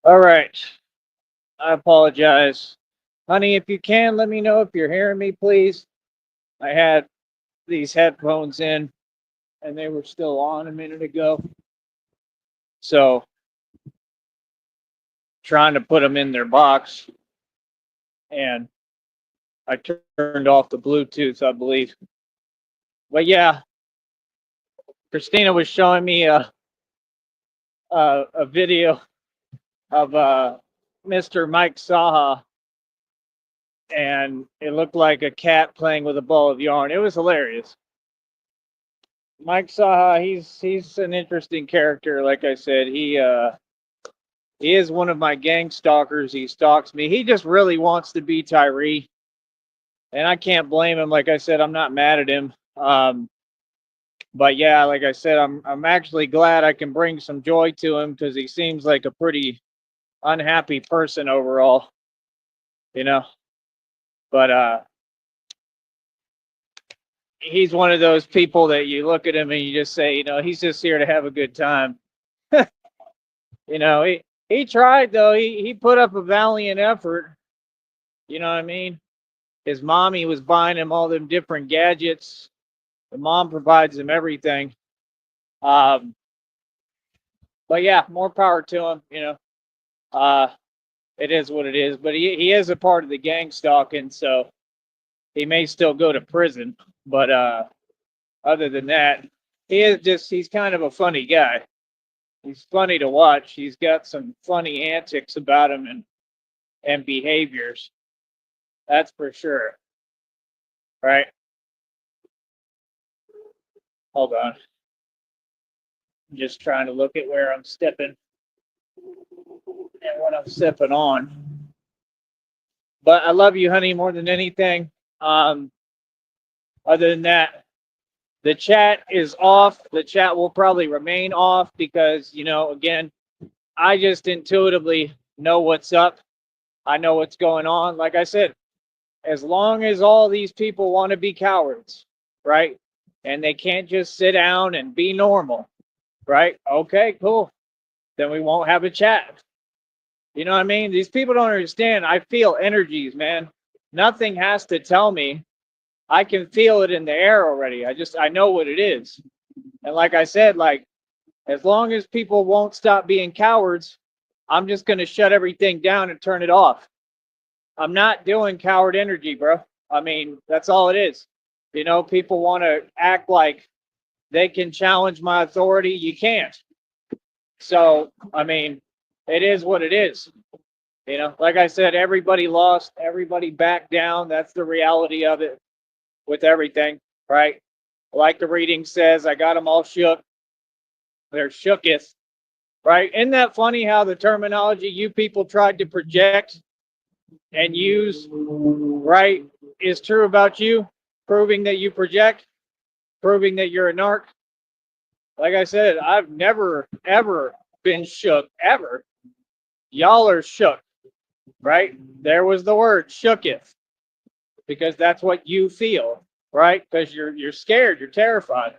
All right. I apologize. Honey, if you can, let me know if you're hearing me, please. I had these headphones in and they were still on a minute ago. So, trying to put them in their box and I turned off the Bluetooth, I believe. But yeah, Christina was showing me a video of Mr. Mike Saha, and it looked like a cat playing with a ball of yarn. It was hilarious. Mike Saha, he's an interesting character. Like I said, he is one of my gang stalkers. He stalks me. He just really wants to be Tyree, and I can't blame him. Like I said, I'm not mad at him. But yeah, like I said, I'm actually glad I can bring some joy to him because he seems like a pretty unhappy person overall, you know. But he's one of those people that you look at him and you just say, he's just here to have a good time. He tried though. He put up a valiant effort. You know what I mean? His mommy was buying him all them different gadgets. The mom provides him everything. Um, but yeah, more power to him. Uh, it is what it is. But he is a part of the gang stalking, so he may still go to prison. But other than that, he's kind of a funny guy. He's funny to watch. He's got some funny antics about him and behaviors. That's for sure. Right? Hold on. I'm just trying to look at where I'm stepping and what I'm stepping on. But I love you, honey, more than anything. Um, Other than that, the chat is off. The chat will probably remain off because, again, I just intuitively know what's up. I know what's going on. Like I said, as long as all these people want to be cowards, right? And they can't just sit down and be normal, right? Okay, cool. Then we won't have a chat. You know what I mean? These people don't understand. I feel energies, man. Nothing has to tell me. I can feel it in the air already. I know what it is. And like I said, like as long as people won't stop being cowards, I'm just going to shut everything down and turn it off. I'm not doing coward energy, bro. I mean, that's all it is. People want to act like they can challenge my authority. You can't. So, I mean, it is what it is. Like I said, everybody lost, everybody backed down. That's the reality of it with everything, right? Like the reading says, I got them all shook. They're shooketh, right? Isn't that funny how the terminology you people tried to project and use, right, is true about you, proving that you project, proving that you're a narc? Like I said, I've never, ever been shook, ever. Y'all are shook, right? There was the word shooketh, because that's what you feel, right? Because you're scared, you're terrified.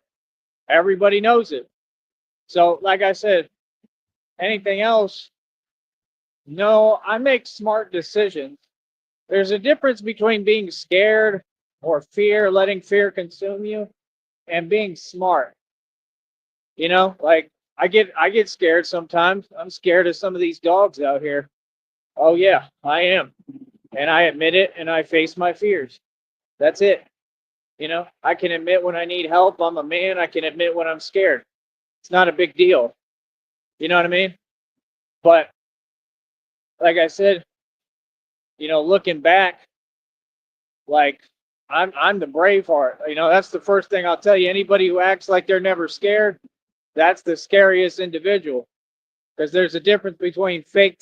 Everybody knows it. So, like I said, anything else? No, I make smart decisions. There's a difference between being scared or fear, letting fear consume you, and being smart. Like I get scared sometimes. I'm scared of some of these dogs out here. Oh yeah, I am. And I admit it and I face my fears. That's it. I can admit when I need help. I'm a man. I can admit when I'm scared. It's not a big deal. You know what I mean? But like I said, looking back, like I'm the brave heart. That's the first thing I'll tell you. Anybody who acts like they're never scared, that's the scariest individual. Because there's a difference between fake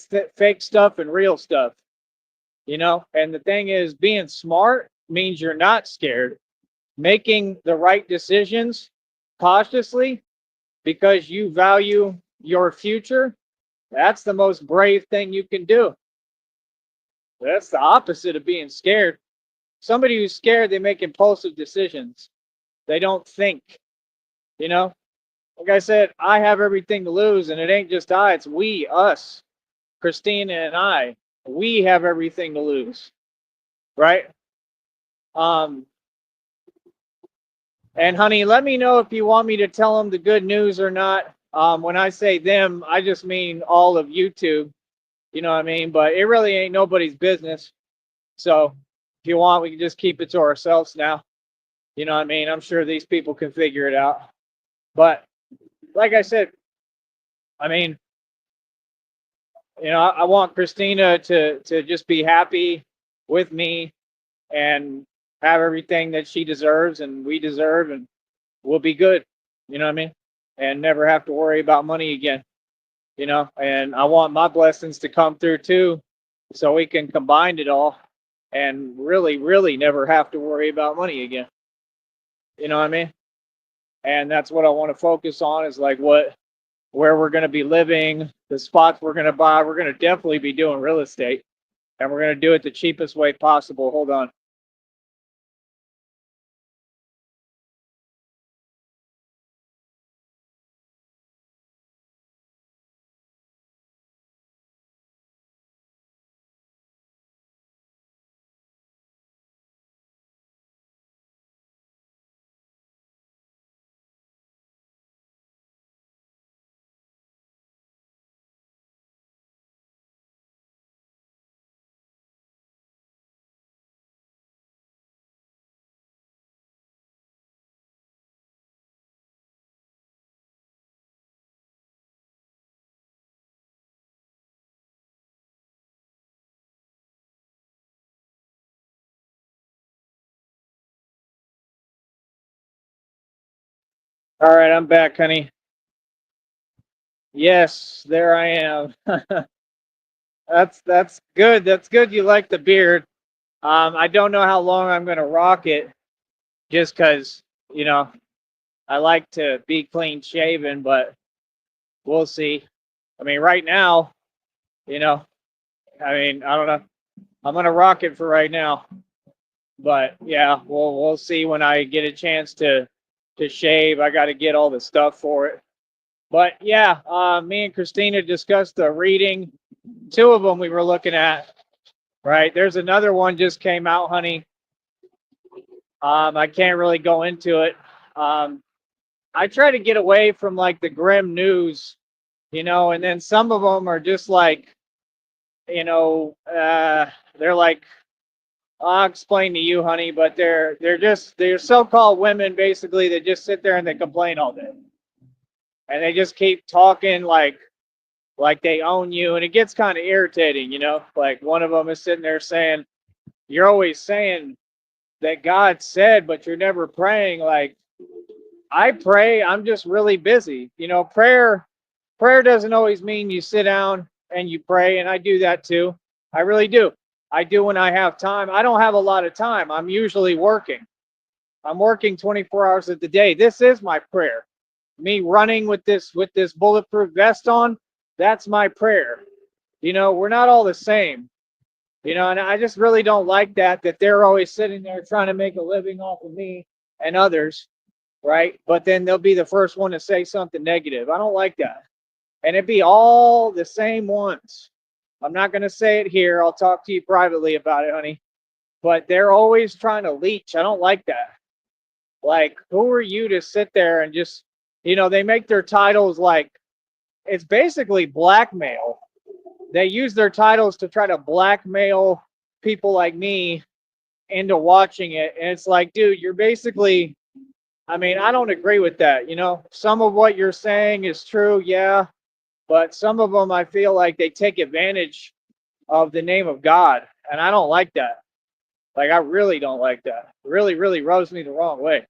stuff and real stuff. And the thing is, being smart means you're not scared. Making the right decisions cautiously because you value your future, that's the most brave thing you can do. That's the opposite of being scared. Somebody who's scared, they make impulsive decisions. They don't think, you know? Like I said, I have everything to lose, and it ain't just I, it's we, us. Christina and I, we have everything to lose, right? Um, and honey, let me know if you want me to tell them the good news or not. When I say them, I just mean all of YouTube. You know what I mean? But it really ain't nobody's business. So if you want, we can just keep it to ourselves now. You know what I mean? I'm sure these people can figure it out. But like I said, I mean, I want Christina to just be happy with me and have everything that she deserves and we deserve, and we'll be good. You know what I mean? And never have to worry about money again. And I want my blessings to come through too, so we can combine it all and really, really never have to worry about money again. You know what I mean? And that's what I want to focus on, is like where we're going to be living, the spots we're going to buy. We're going to definitely be doing real estate, and we're going to do it the cheapest way possible. Hold on. All right, I'm back, honey. Yes, there I am. That's good. That's good. You like the beard. I don't know how long I'm gonna rock it, just because you know I like to be clean shaven, but we'll see. I mean, right now, you know, I don't know. I'm gonna rock it for right now, but yeah, we'll see when I get a chance to shave. I got to get all the stuff for it. But yeah, me and Christina discussed the reading. Two of them we were looking at. Right, there's another one just came out, honey. I can't really go into it. I try to get away from like the grim news, and then some of them are just like, they're like, I'll explain to you, honey, but they're so-called women basically that just sit there and they complain all day, and they just keep talking like they own you, and it gets kind of irritating, Like one of them is sitting there saying, "You're always saying that God said, but you're never praying." Like, I pray, I'm just really busy. Prayer doesn't always mean you sit down and you pray, and I do that too. I really do. I do when I have time. I don't have a lot of time. I'm usually working. I'm working 24 hours of the day. This is my prayer. Me running with this bulletproof vest on, that's my prayer. We're not all the same. And I just really don't like that they're always sitting there trying to make a living off of me and others, right? But then they'll be the first one to say something negative. I don't like that. And it'd be all the same ones. I'm not going to say it here. I'll talk to you privately about it, honey. But they're always trying to leech. I don't like that. Like, who are you to sit there and just, they make their titles like, it's basically blackmail. They use their titles to try to blackmail people like me into watching it. And it's like, dude, you're basically, I don't agree with that. Some of what you're saying is true, yeah. But some of them, I feel like they take advantage of the name of God. And I don't like that. Like, I really don't like that. It really, really rubs me the wrong way.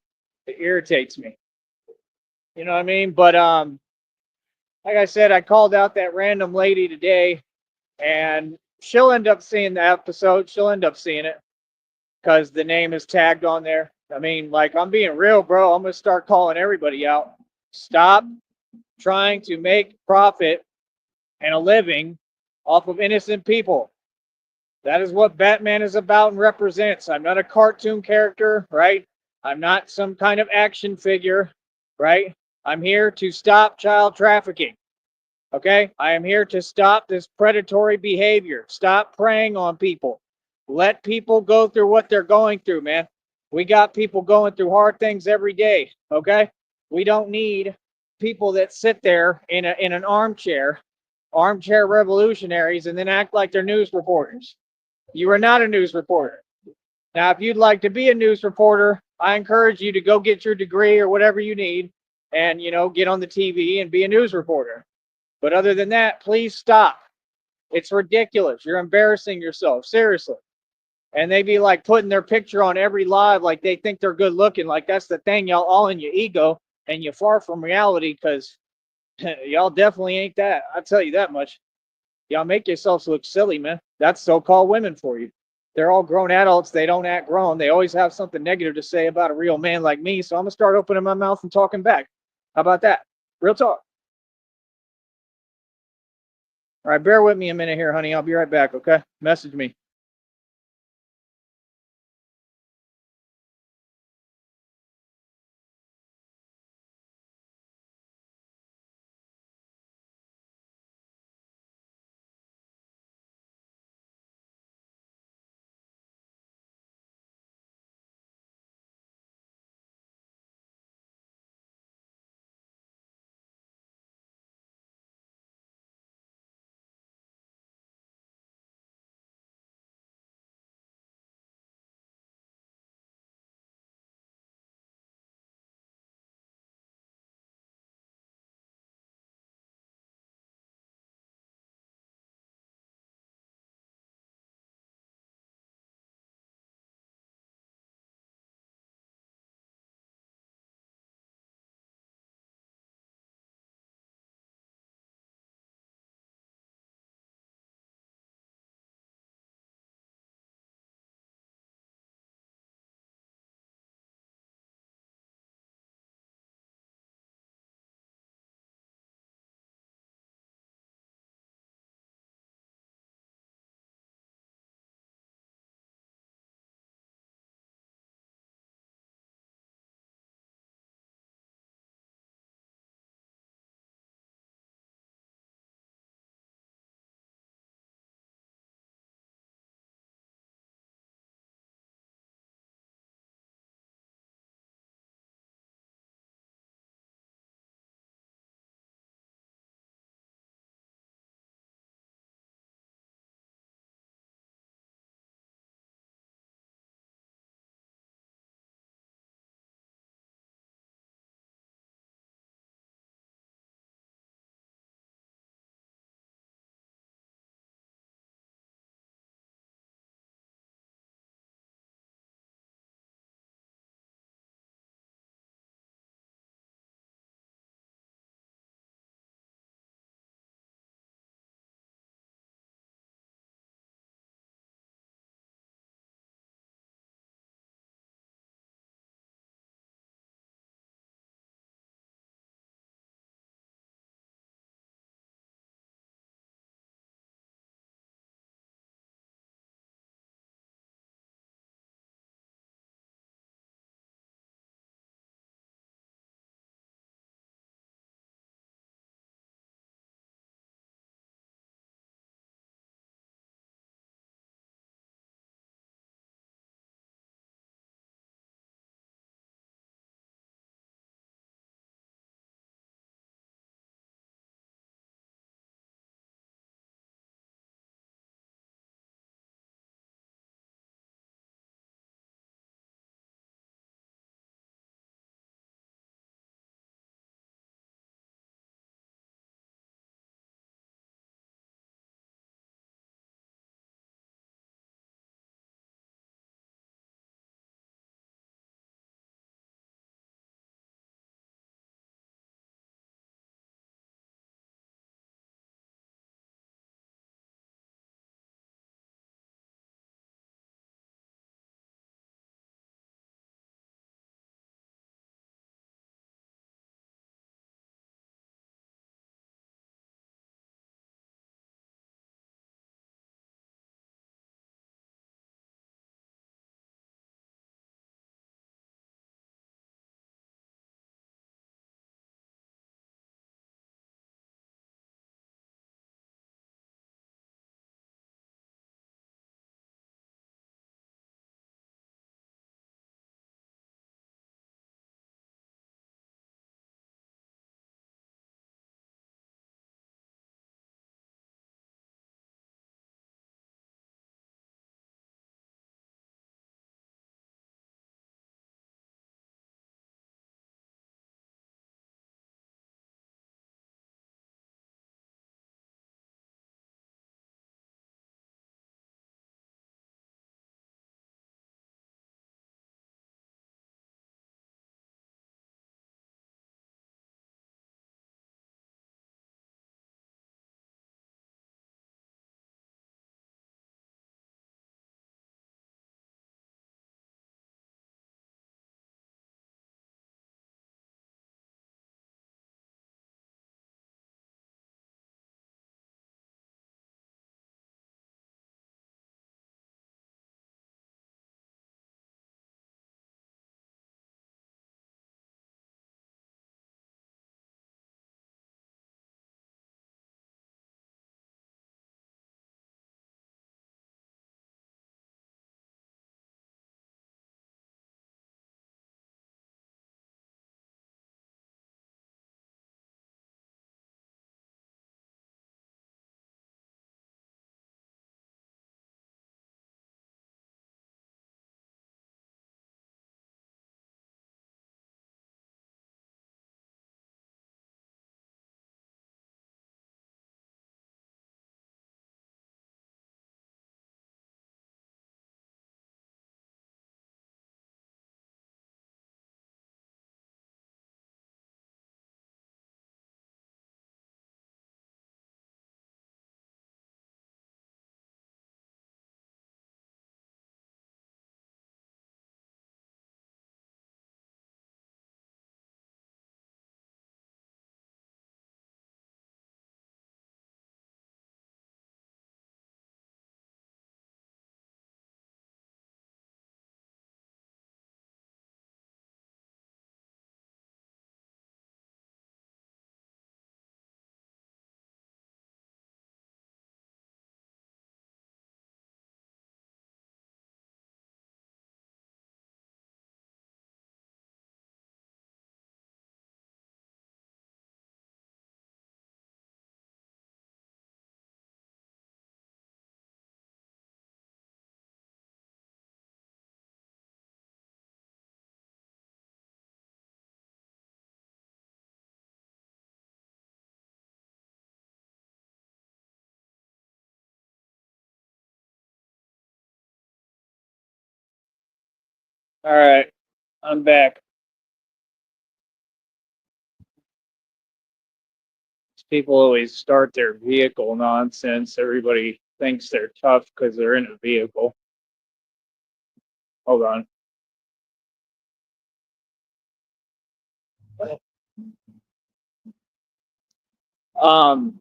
It irritates me. You know what I mean? But like I said, I called out that random lady today, and she'll end up seeing the episode. She'll end up seeing it because the name is tagged on there. Like, I'm being real, bro. I'm going to start calling everybody out. Stop trying to make profit and a living off of innocent people. That is what Batman is about and represents. I'm not a cartoon character, right? I'm not some kind of action figure, right? I'm here to stop child trafficking. Okay? I am here to stop this predatory behavior. Stop preying on people. Let people go through what they're going through, man. We got people going through hard things every day. Okay? We don't need people that sit there in an armchair revolutionaries, and then act like they're news reporters. You are not a news reporter. Now, if you'd like to be a news reporter, I encourage you to go get your degree or whatever you need and, get on the TV and be a news reporter. But other than that, please stop. It's ridiculous. You're embarrassing yourself, seriously. And they be like putting their picture on every live like they think they're good looking. Like that's the thing, y'all all in your ego and you're far from reality because y'all definitely ain't that. I'll tell you that much. Y'all make yourselves look silly, man. That's so-called women for you. They're all grown adults. They don't act grown. They always have something negative to say about a real man like me. So I'm gonna start opening my mouth and talking back. How about that? Real talk. All right, bear with me a minute here, honey. I'll be right back, okay? Message me. All right, I'm back. People always start their vehicle nonsense. Everybody thinks they're tough because they're in a vehicle. Hold on. Um,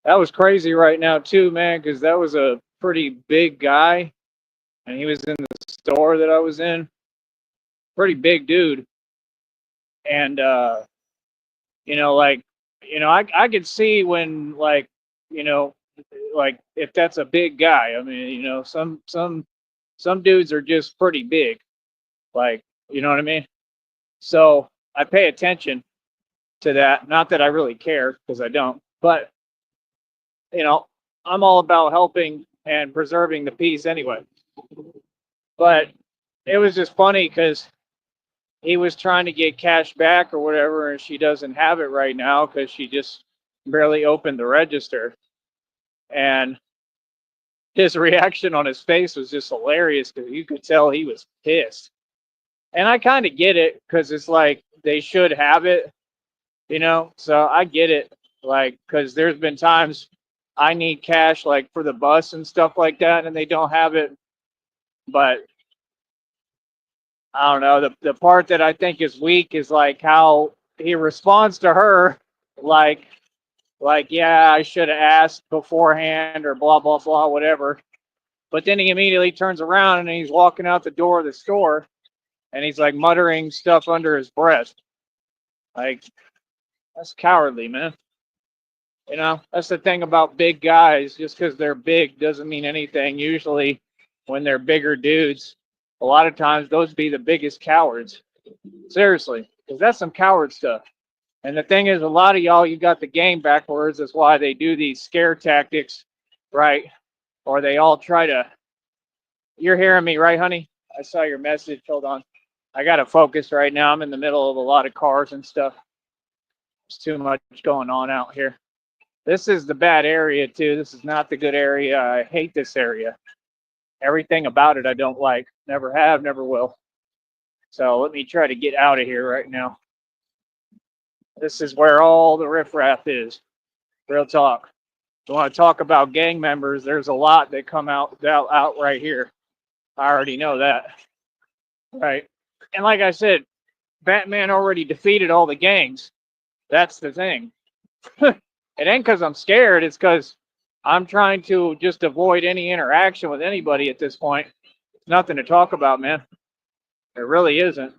that was crazy right now too, man, because that was a pretty big guy, and he was in the store that I was in. Pretty big dude, and like, I could see when you know, like if that's a big guy. I mean, some dudes are just pretty big, like, you know what I mean? So I pay attention to that. Not that I really care because I don't, but you know, I'm all about helping and preserving the peace anyway. But it was just funny because he was trying to get cash back or whatever, and she doesn't have it right now because she just barely opened the register. And his reaction on his face was just hilarious because you could tell he was pissed. And I kind of get it because it's like they should have it, So I get it, like, because there's been times I need cash, like for the bus and stuff like that, and they don't have it. But I don't know. The part that I think is weak is like how he responds to her, like, yeah, I should have asked beforehand or blah blah blah, whatever. But then he immediately turns around and he's walking out the door of the store, and he's like muttering stuff under his breath. Like, that's cowardly, man. That's the thing about big guys. Just because they're big doesn't mean anything. Usually, when they're bigger dudes, a lot of times those be the biggest cowards. Seriously, because that's some coward stuff. And the thing is, a lot of y'all, you got the game backwards. That's why they do these scare tactics, right? Or they all try to. You're hearing me, right, honey? I saw your message. Hold on. I got to focus right now. I'm in the middle of a lot of cars and stuff. There's too much going on out here. This is the bad area, too. This is not the good area. I hate this area. Everything about it I don't like. Never have, never will. So let me try to get out of here right now. This is where all the riffraff is. Real talk. If you want to talk about gang members, there's a lot that come out right here. I already know that. Right. And like I said, Batman already defeated all the gangs. That's the thing. It ain't because I'm scared. It's because I'm trying to just avoid any interaction with anybody at this point. It's nothing to talk about, man. It really isn't.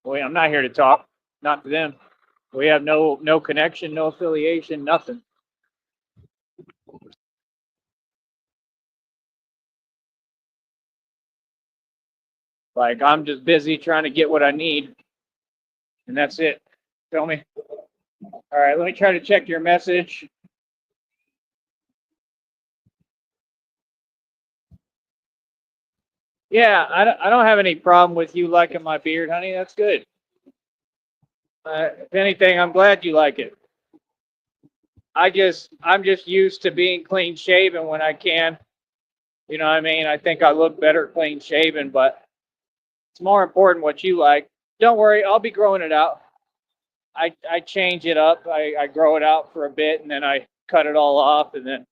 Boy, I'm not here to talk. Not to them. We have no connection, no affiliation, nothing. Like, I'm just busy trying to get what I need, and that's it. Feel me? All right, let me try to check your message. Yeah, I don't have any problem with you liking my beard, honey. That's good. If anything, I'm glad you like it. I'm just used to being clean shaven when I can. You know what I mean? I think I look better clean shaven, but it's more important what you like. Don't worry, I'll be growing it out. I change it up. I grow it out for a bit and then I cut it all off, and then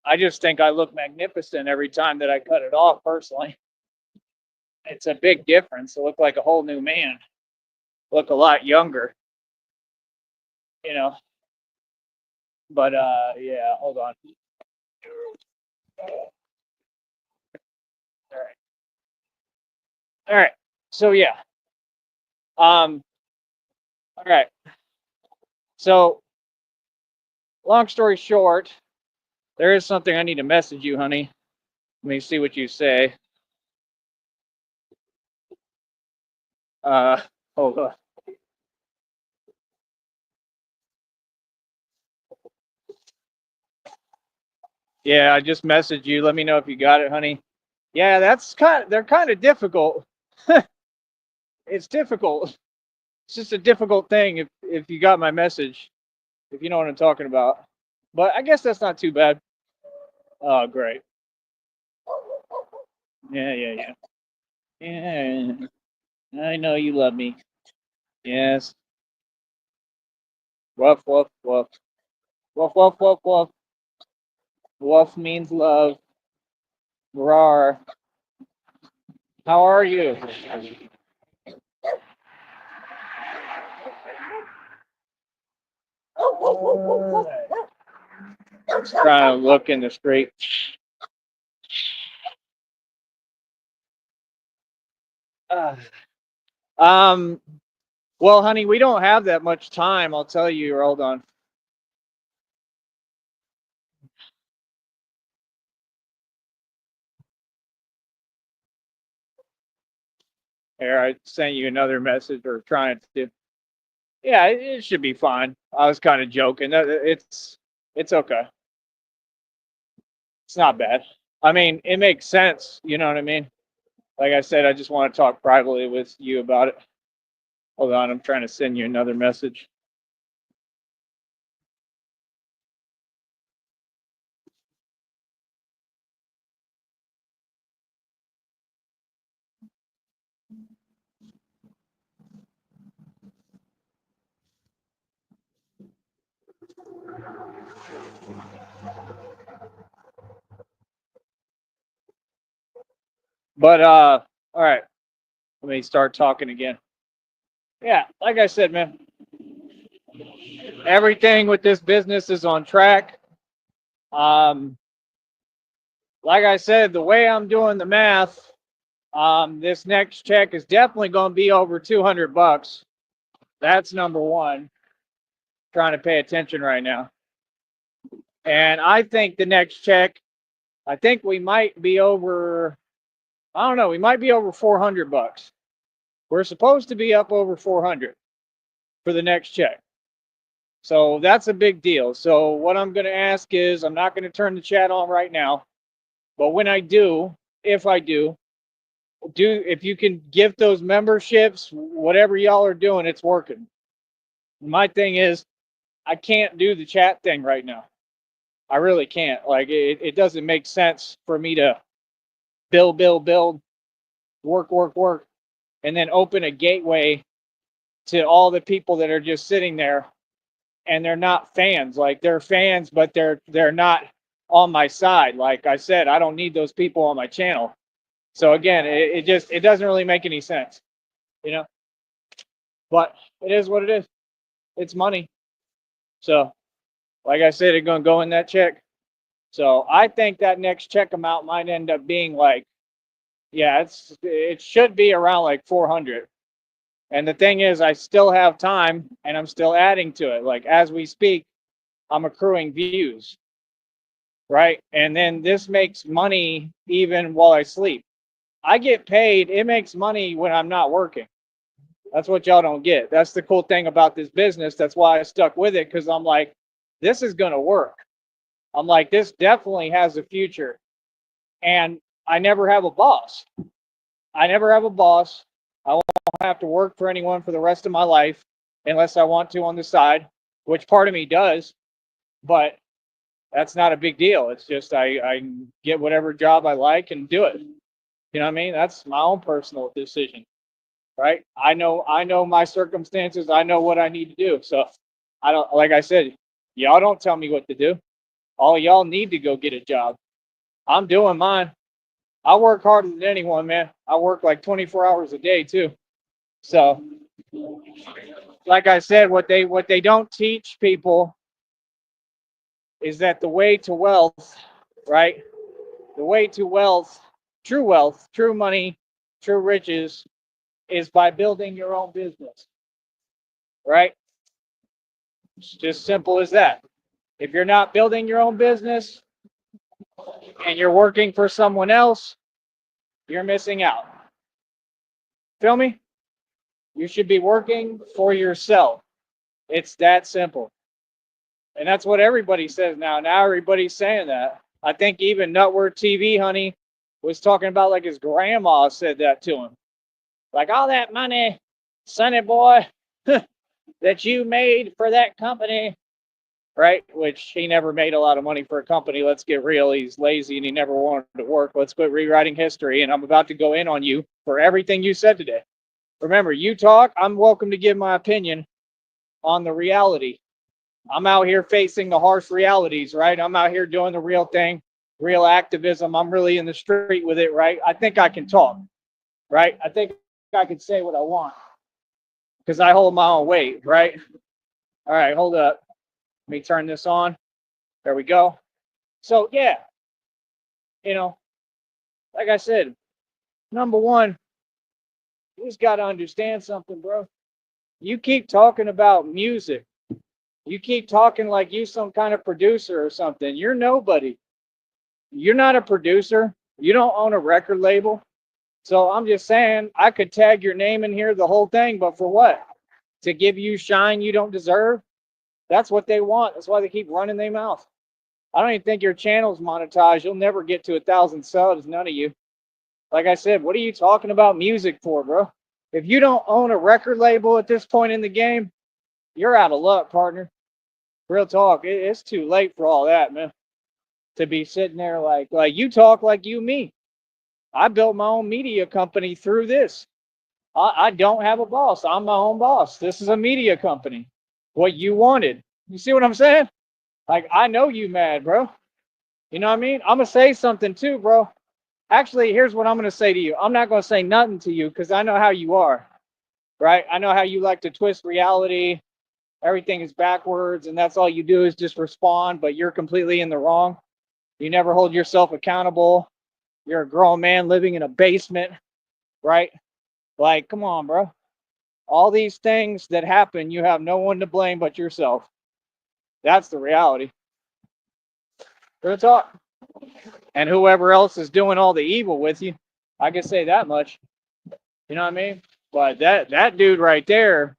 I just think I look magnificent every time that I cut it off personally. It's a big difference. I look like a whole new man. Look a lot younger, you know. But yeah, hold on. All right. All right. So yeah. Um all right. So long story short, there is something I need to message you, honey. Let me see what you say. Uh hold on. Yeah, I just messaged you. Let me know if you got it, honey. Yeah, they're kind of difficult. It's difficult. It's just a difficult thing if you got my message, if you know what I'm talking about. But I guess that's not too bad. Oh, great. Yeah. Yeah. I know you love me. Yes. Woof, woof, woof. Woof, woof, woof, woof. Woof means love. Rar. How are you? Trying to look in the street. Uh, um, well, honey, we don't have that much time. I'll tell you. Hold on. Here, I sent you another message or trying to. Yeah, it should be fine. I was kind of joking. It's okay. It's not bad. I mean, it makes sense. You know what I mean? Like I said, I just want to talk privately with you about it. Hold on, I'm trying to send you another message. But all right, let me start talking again. Yeah, like I said, man, everything with this business is on track. Um, like I said, the way I'm doing the math, this next check is definitely going to be over $200. That's number one. Trying to pay attention right now. And I think the next check, I think we might be over, I don't know, we might be over $400. We're supposed to be up over 400 for the next check. So that's a big deal. So what I'm going to ask is, I'm not going to turn the chat on right now, but when I do, if I do, if you can give those memberships, whatever y'all are doing, it's working. My thing is, I can't do the chat thing right now. I really can't. Like it doesn't make sense for me to build, work, and then open a gateway to all the people that are just sitting there and they're not fans. Like they're fans, but they're not on my side. Like I said, I don't need those people on my channel. So again, it doesn't really make any sense, you know. But it is what it is. It's money. So like I said, it's gonna go in that check. So I think that next check amount might end up being like, yeah, it should be around like 400. And the thing is, I still have time and I'm still adding to it. Like as we speak, I'm accruing views, right? And then this makes money even while I sleep. I get paid, it makes money when I'm not working. That's what y'all don't get. That's the cool thing about this business. That's why I stuck with it, because I'm like, this is going to work. I'm like, this definitely has a future. And I never have a boss. I never have a boss. I won't have to work for anyone for the rest of my life unless I want to on the side, which part of me does. But that's not a big deal. It's just I get whatever job I like and do it. You know what I mean? That's my own personal decision, right? I know my circumstances. I know what I need to do. So I don't, like I said, y'all don't tell me what to do. All y'all need to go get a job. I'm doing mine. I work harder than anyone, man. I work like 24 hours a day too. So, like I said, what they don't teach people is that the way to wealth, right? The way to wealth, true money, true riches, is by building your own business, right? It's just simple as that. If you're not building your own business and you're working for someone else, you're missing out. Feel me? You should be working for yourself. It's that simple. And that's what everybody says now. Now everybody's saying that. I think even Nutword TV, honey, was talking about like his grandma said that to him. Like all that money, sonny boy, that you made for that company, right? Which he never made a lot of money for a company. Let's get real. He's lazy and he never wanted to work. Let's quit rewriting history. And I'm about to go in on you for everything you said today. Remember, you talk, I'm welcome to give my opinion on the reality. I'm out here facing the harsh realities, right? I'm out here doing the real thing, real activism. I'm really in the street with it, right? I think I can talk, right? I think I can say what I want because I hold my own weight, right? All right, hold up. Let me turn this on. There we go. So, yeah, you know, like I said, number one, you just got to understand something, bro. You keep talking about music. You keep talking like you some kind of producer or something. You're nobody. You're not a producer. You don't own a record label. So I'm just saying I could tag your name in here, the whole thing, but for what? To give you shine you don't deserve? That's what they want. That's why they keep running their mouth. I don't even think your channel's monetized. You'll never get to 1,000 subs, none of you. Like I said, what are you talking about music for, bro? If you don't own a record label at this point in the game, you're out of luck, partner. Real talk. It's too late for all that, man. To be sitting there like you talk like you me. I built my own media company through this. I don't have a boss. I'm my own boss. This is a media company. What you wanted. You see what I'm saying? Like, I know you mad, bro. You know what I mean? I'm going to say something too, bro. Actually, here's what I'm going to say to you. I'm not going to say nothing to you because I know how you are, right? I know how you like to twist reality. Everything is backwards, and that's all you do is just respond, but you're completely in the wrong. You never hold yourself accountable. You're a grown man living in a basement, right? Like, come on, bro. All these things that happen, you have no one to blame but yourself. That's the reality. Real talk. And whoever else is doing all the evil with you, I can say that much. You know what I mean? But that dude right there,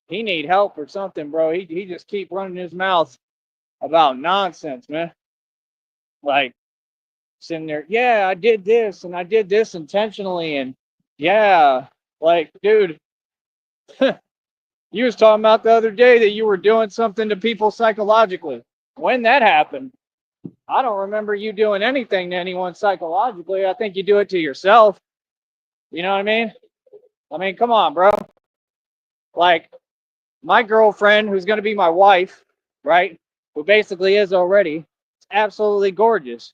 he need help or something, bro. He just keep running his mouth about nonsense, man. Like sitting there, yeah, I did this and I did this intentionally, and yeah, like, dude, you was talking about the other day that you were doing something to people psychologically. When that happened, I don't remember you doing anything to anyone psychologically. I think you do it to yourself. You know what I mean? I mean, come on, bro. Like, my girlfriend, who's going to be my wife, right? Who basically is already, it's absolutely gorgeous.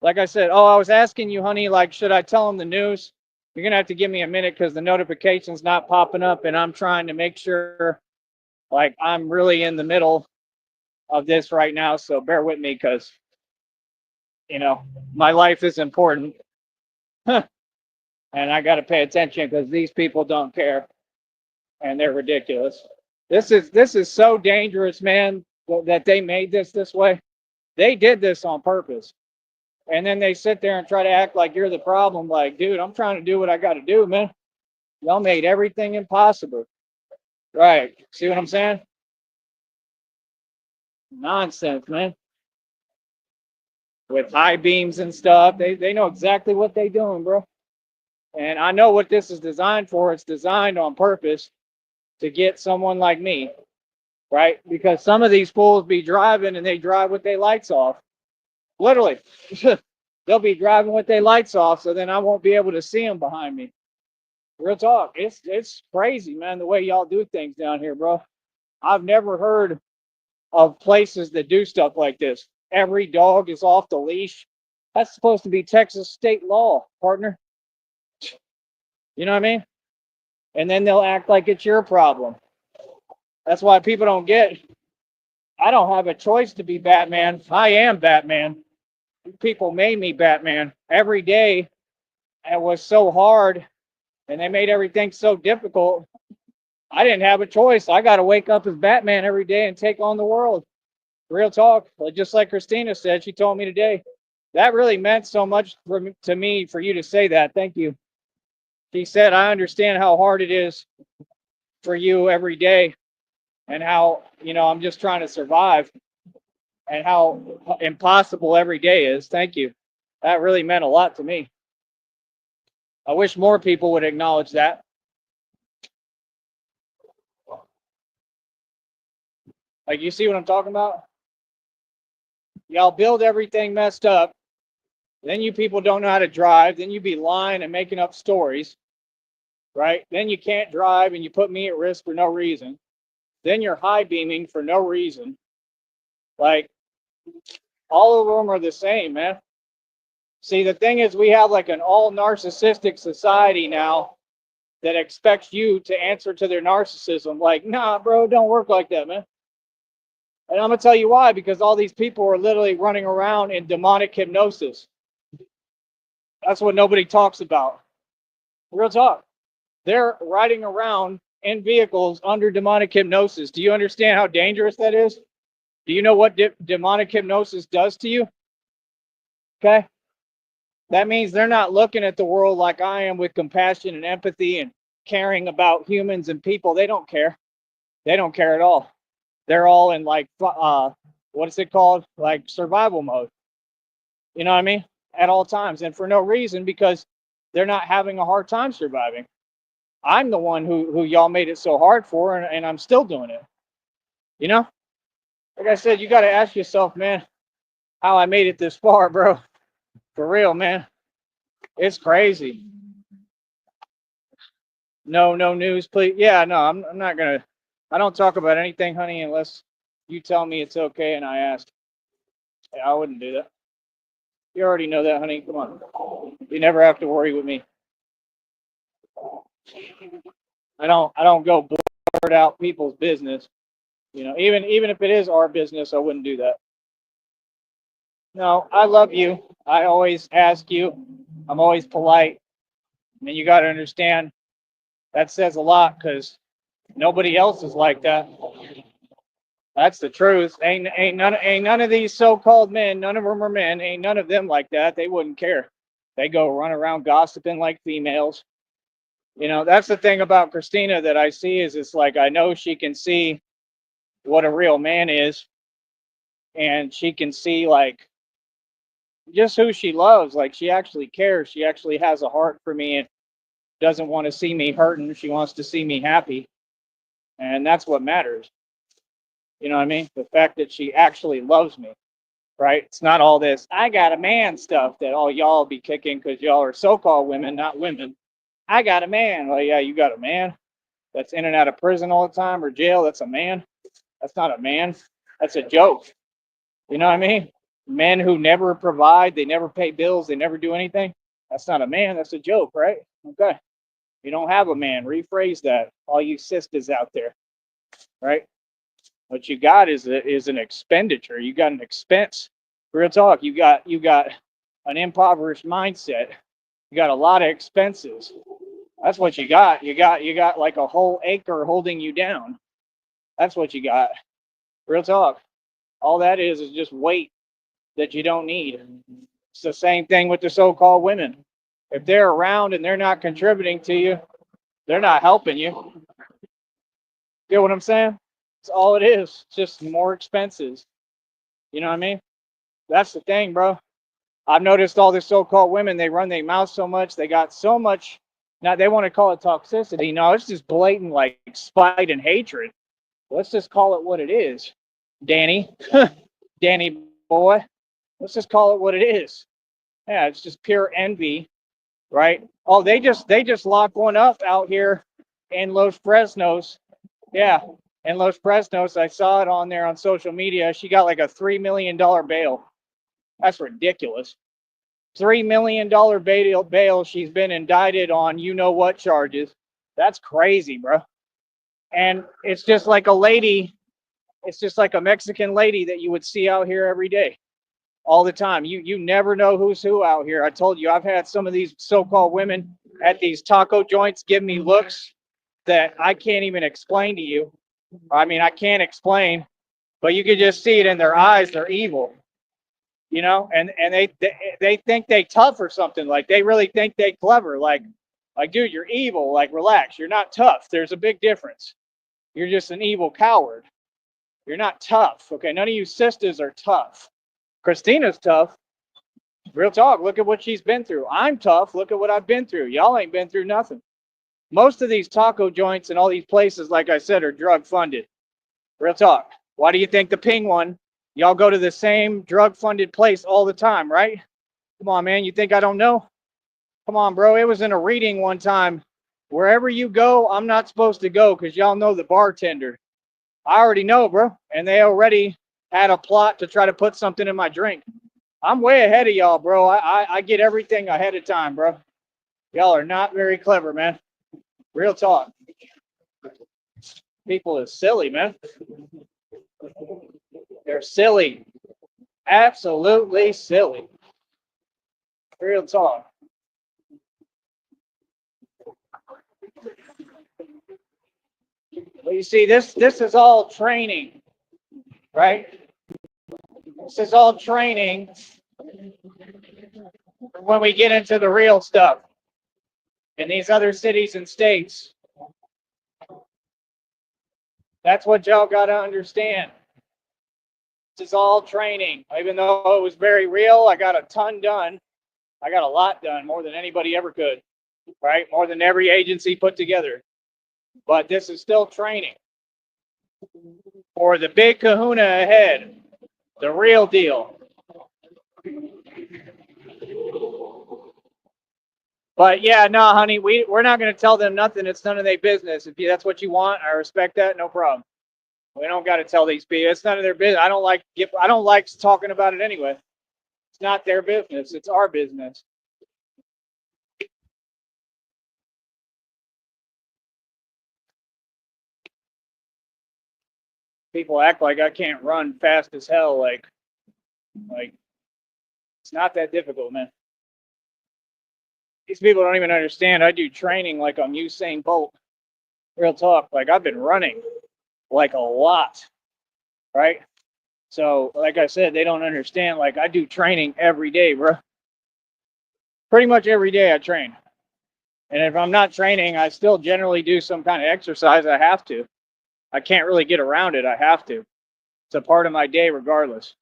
Like I said, oh, I was asking you, honey, like, should I tell him the news? You're going to have to give me a minute because the notification's not popping up, and I'm trying to make sure, like, I'm really in the middle of this right now. So bear with me because, my life is important. And I got to pay attention because these people don't care and they're ridiculous. This is so dangerous, man, that they made this way. They did this on purpose. And then they sit there and try to act like you're the problem. Like, dude, I'm trying to do what I got to do, man. Y'all made everything impossible. Right. See what I'm saying? Nonsense, man. With high beams and stuff. They know exactly what they doing, bro. And I know what this is designed for. It's designed on purpose to get someone like me, right? Because some of these fools be driving and they drive with their lights off. Literally. They'll be driving with their lights off, so then I won't be able to see them behind me. Real talk. It's crazy, man, the way y'all do things down here, bro. I've never heard of places that do stuff like this. Every dog is off the leash. That's supposed to be Texas state law, partner. You know what I mean? And then they'll act like it's your problem. That's why people don't get. I don't have a choice to be Batman. I am Batman. People made me Batman. Every day it was so hard and they made everything so difficult. I didn't have a choice. I got to wake up as Batman every day and take on the world. Real talk. Just like Christina said, she told me today. That really meant so much to me for you to say that. Thank you. She said, I understand how hard it is for you every day and how, I'm just trying to survive and how impossible every day is. Thank you. That really meant a lot to me. I wish more people would acknowledge that. Like, you see what I'm talking about? Y'all build everything messed up. Then you people don't know how to drive. Then you be lying and making up stories, right? Then you can't drive and you put me at risk for no reason. Then you're high beaming for no reason. Like, all of them are the same, man. See, the thing is, we have like an all narcissistic society now that expects you to answer to their narcissism. Like, nah, bro, don't work like that, man. And I'm going to tell you why, because all these people are literally running around in demonic hypnosis. That's what nobody talks about. Real talk. They're riding around in vehicles under demonic hypnosis. Do you understand how dangerous that is? Do you know what demonic hypnosis does to you? Okay. That means they're not looking at the world like I am, with compassion and empathy and caring about humans and people. They don't care. They don't care at all. They're all in like, what is it called? Like survival mode. You know what I mean? At all times, and for no reason, because they're not having a hard time surviving. I'm the one who y'all made it so hard for, and I'm still doing it. You know? Like I said, you got to ask yourself, man, how I made it this far, bro. For real, man. It's crazy. No news, please. Yeah, no, I'm not gonna. I don't talk about anything, honey, unless you tell me it's okay and I ask. Yeah, I wouldn't do that. You already know that, honey. Come on. You never have to worry with me. I don't go blurt out people's business. You know, even if it is our business, I wouldn't do that. No, I love you. I always ask you. I'm always polite. And you got to understand that says a lot, because nobody else is like that. That's the truth. Ain't none of these so-called men, none of them are men, ain't none of them like that. They wouldn't care. They go run around gossiping like females. You know, that's the thing about Christina that I see, is it's like, I know she can see what a real man is, and she can see like just who she loves. Like, she actually cares. She actually has a heart for me and doesn't want to see me hurting. She wants to see me happy. And that's what matters. You know what I mean? The fact that she actually loves me, right? It's not all this, I got a man stuff that all y'all be kicking because y'all are so-called women, not women. I got a man. Well, yeah, you got a man that's in and out of prison all the time or jail. That's a man. That's not a man. That's a joke. You know what I mean? Men who never provide, they never pay bills, they never do anything. That's not a man. That's a joke, right? Okay. You don't have a man. Rephrase that, all you sisters out there, right? What you got is an expenditure. You got an expense. Real talk. You got an impoverished mindset. You got a lot of expenses. That's what you got. You got like a whole acre holding you down. That's what you got. Real talk. All that is just weight that you don't need. It's the same thing with the so-called women. If they're around and they're not contributing to you, they're not helping you. Get what I'm saying? It's all it is. It's just more expenses. You know what I mean? That's the thing, bro. I've noticed all the so-called women, they run their mouth so much. They got so much. Now they want to call it toxicity. No, it's just blatant like spite and hatred. Let's just call it what it is. Danny, Danny boy, let's just call it what it is. Yeah, it's just pure envy, right? Oh, they just locked one up out here in Los Fresnos. Yeah, in Los Fresnos, I saw it on there on social media. She got like a $3 million bail. That's ridiculous. $3 million bail. She's been indicted on you know what charges. That's crazy, bro. And it's just like a lady. It's just like a Mexican lady that you would see out here every day, all the time. You never know who's who out here. I told you, I've had some of these so-called women at these taco joints give me looks that I can't even explain to you. I mean, I can't explain, but you can just see it in their eyes. They're evil, you know, and they think they tough or something. Like, they really think they clever. Like, dude, you're evil. Like, relax. You're not tough. There's a big difference. You're just an evil coward. You're not tough. Okay, none of you sisters are tough. Christina's tough. Real talk. Look at what she's been through. I'm tough. Look at what I've been through. Y'all ain't been through nothing. Most of these taco joints and all these places, like I said, are drug funded. Real talk. Why do you think the Ping one? Y'all go to the same drug-funded place all the time, right? Come on, man. You think I don't know? Come on, bro. It was in a reading one time. Wherever you go, I'm not supposed to go because y'all know the bartender. I already know, bro. And they already had a plot to try to put something in my drink. I'm way ahead of y'all, bro. I get everything ahead of time, bro. Y'all are not very clever, man. Real talk. People is silly, man. They're silly. Absolutely silly. Real talk. Well, you see, this is all training, right? This is all training when we get into the real stuff in these other cities and states. That's what y'all got to understand. This is all training. Even though it was very real, I got a ton done. I got a lot done, more than anybody ever could, right? More than every agency put together. But this is still training for the big kahuna ahead, the real deal. But yeah, no, honey, we're not going to tell them nothing. It's none of their business. If that's what you want, I respect that. No problem. We don't got to tell these people. It's none of their business. I don't like talking about it anyway. It's not their business. It's our business. People act like I can't run fast as hell. Like it's not that difficult, man. These people don't even understand. I do training like I'm Usain Bolt. Real talk. Like I've been running like a lot, right? So, like I said, they don't understand. Like I do training every day, bro. Pretty much every day I train. And if I'm not training, I still generally do some kind of exercise. I have to. I can't really get around it. I have to. It's a part of my day regardless.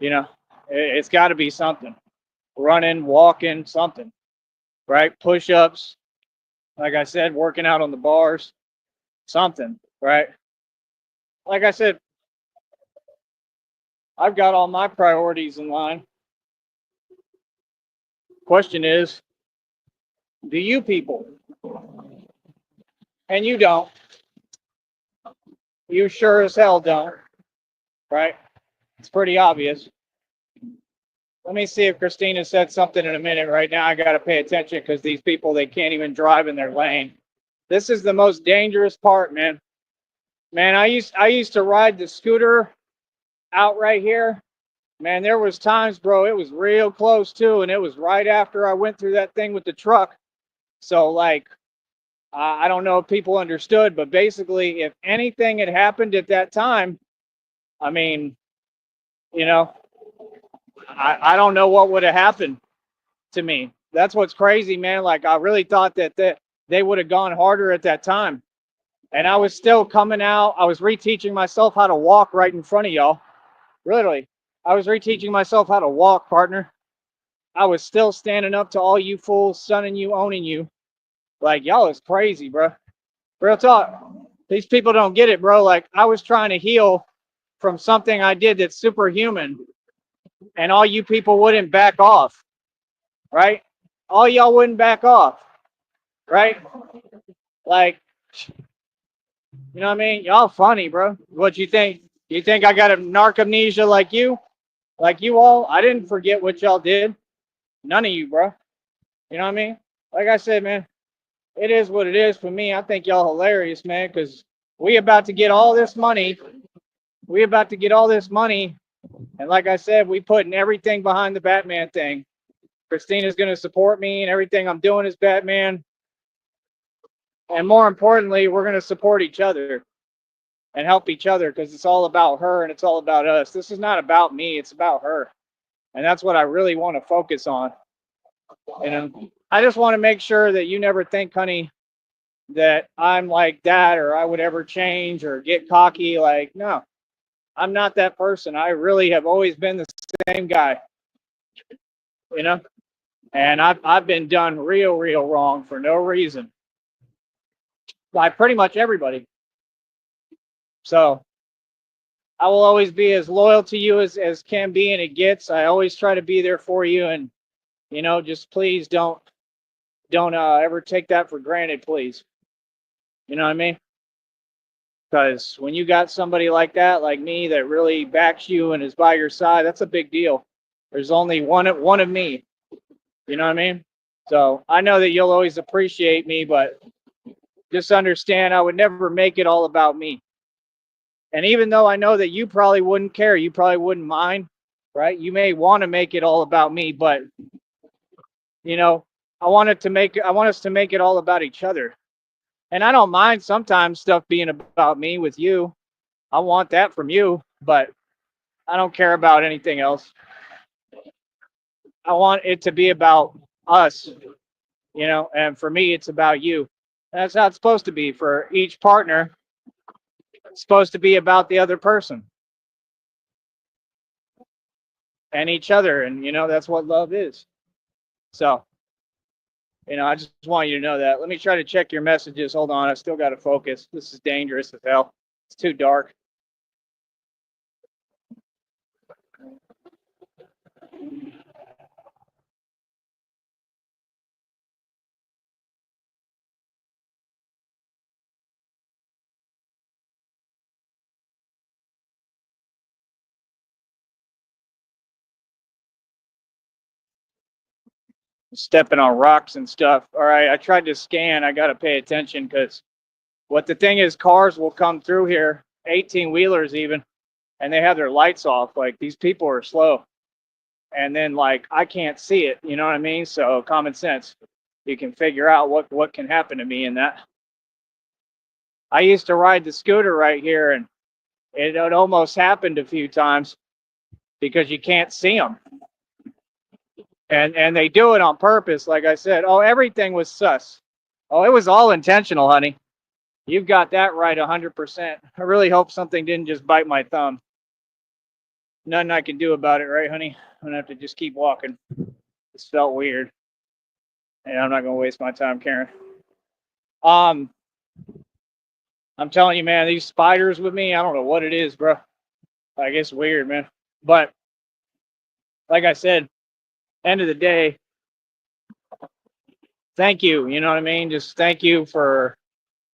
You know, it's got to be something. Running, walking, something, right? Push-ups, like I said, working out on the bars, something, right? Like I said, I've got all my priorities in line. Question is, do you people? And you don't. You sure as hell don't, right? It's pretty obvious. Let me see if Christina said something in a minute. Right now, I got to pay attention because these people, they can't even drive in their lane. This is the most dangerous part, man. Man, I used to ride the scooter out right here. Man, there was times, bro, it was real close too, and it was right after I went through that thing with the truck. So, like, I don't know if people understood, but basically, if anything had happened at that time, I mean, you know, I don't know what would have happened to me. That's what's crazy, man. Like, I really thought that they would have gone harder at that time. And I was still coming out. I was reteaching myself how to walk right in front of y'all. Literally. I was reteaching myself how to walk, partner. I was still standing up to all you fools, sunning you, owning you. Like, y'all is crazy, bro. Real talk. These people don't get it, bro. Like, I was trying to heal from something I did that's superhuman, and all you people wouldn't back off, right? All y'all wouldn't back off, right? Like, you know what I mean? Y'all funny, bro. What you think? You think I got a narcomnesia like you? Like you all? I didn't forget what y'all did. None of you, bro. You know what I mean? Like I said, man, it is what it is for me. I think y'all hilarious, man, because we about to get all this money. We about to get all this money. And like I said, we putting everything behind the Batman thing. Christina's going to support me, and everything I'm doing is Batman. And more importantly, we're going to support each other and help each other because it's all about her and it's all about us. This is not about me. It's about her. And that's what I really want to focus on. You know, I just want to make sure that you never think, honey, that I'm like that or I would ever change or get cocky. Like, no, I'm not that person. I really have always been the same guy, you know, and I've been done real wrong for no reason by pretty much everybody. So I will always be as loyal to you as can be and it gets. I always try to be there for you, and just please don't ever take that for granted, please. You know what I mean? Because when you got somebody like that, like me, that really backs you and is by your side, that's a big deal. There's only one of me. You know what I mean? So I know that you'll always appreciate me, but just understand I would never make it all about me. And even though I know that you probably wouldn't care, you probably wouldn't mind, right? You may want to make it all about me, but you know, I want us to make it all about each other. And I don't mind sometimes stuff being about me with you. I want that from you, but I don't care about anything else. I want it to be about us, and for me, it's about you. That's how it's supposed to be for each partner. It's supposed to be about the other person and each other. And, that's what love is. So, I just want you to know that. Let me try to check your messages. Hold on. I still got to focus. This is dangerous as hell. It's too dark. Stepping on rocks and stuff. All right. I tried to scan. I got to pay attention because what the thing is, cars will come through here, 18 wheelers even, and they have their lights off. Like, these people are slow. And then, like, I can't see it. You know what I mean? So common sense. You can figure out what can happen to me in that. I used to ride the scooter right here, and it almost happened a few times because you can't see them. And they do it on purpose. Like I said, oh, everything was sus. Oh, it was all intentional, honey. You've got that right 100%. I really hope something didn't just bite my thumb. Nothing I can do about it, right, honey? I'm gonna have to just keep walking. This felt weird, and I'm not gonna waste my time, Karen. Um, I'm telling you, man, these spiders with me, I don't know what it is, bro. Like, it's weird, man. But like I said, end of the day, thank you. You know what I mean? Just thank you for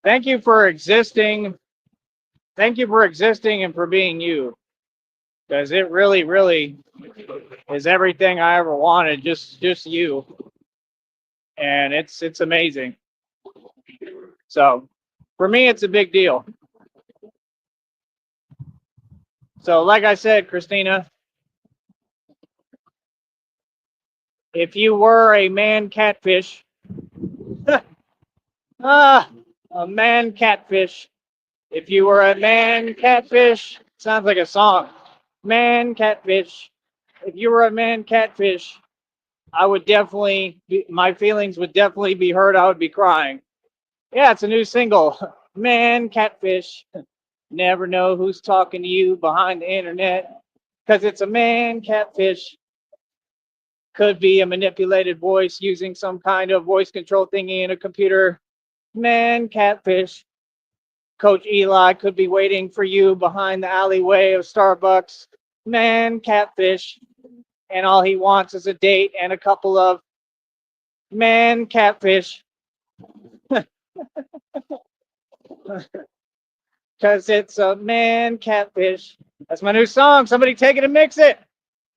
existing. Thank you for existing and for being you. Because it really, really is everything I ever wanted. Just you. And it's amazing. So for me, it's a big deal. So like I said, Christina, if you were a man catfish, a man catfish. If you were a man catfish, sounds like a song. Man catfish. If you were a man catfish, I would my feelings would definitely be hurt. I would be crying. Yeah, it's a new single. Man catfish. Never know who's talking to you behind the internet. Because it's a man catfish. Could be a manipulated voice using some kind of voice control thingy in a computer. Man catfish. Coach Eli could be waiting for you behind the alleyway of Starbucks. Man catfish. And all he wants is a date and a couple of man catfish. Because it's a man catfish. That's my new song. Somebody take it and mix it.